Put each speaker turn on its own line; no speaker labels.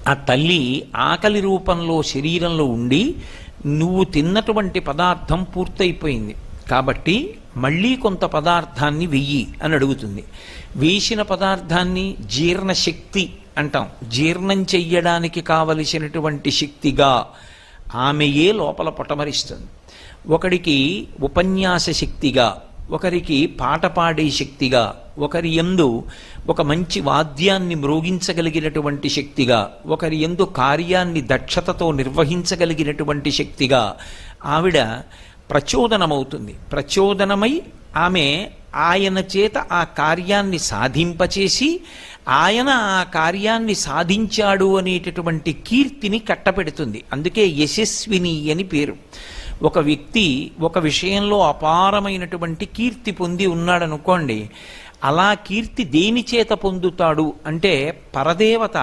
ఆ తల్లి ఆకలి రూపంలో శరీరంలో ఉండి నువ్వు తిన్నటువంటి పదార్థం పూర్తయిపోయింది కాబట్టి మళ్ళీ కొంత పదార్థాన్ని వెయ్యి అని అడుగుతుంది. వేసిన పదార్థాన్ని జీర్ణశక్తి అంటాం. జీర్ణం చెయ్యడానికి కావలసినటువంటి శక్తిగా ఆమెయే లోపల పొటమరిస్తుంది. ఒకడికి ఉపన్యాస శక్తిగా, ఒకరికి పాట పాడే శక్తిగా, ఒకరి యందు ఒక మంచి వాద్యాన్ని మ్రోగించగలిగినటువంటి శక్తిగా, ఒకరి యందు కార్యాన్ని దక్షతతో నిర్వహించగలిగినటువంటి శక్తిగా ఆవిడ ప్రచోదనమవుతుంది. ప్రచోదనమై ఆమె ఆయన చేత ఆ కార్యాన్ని సాధింపచేసి ఆయన ఆ కార్యాన్ని సాధించాడు అనేటటువంటి కీర్తిని కట్టపెడుతుంది. అందుకే యశస్విని అని పేరు. ఒక వ్యక్తి ఒక విషయంలో అపారమైనటువంటి కీర్తి పొంది ఉన్నాడనుకోండి, అలా కీర్తి దేని చేత పొందుతాడు అంటే పరదేవత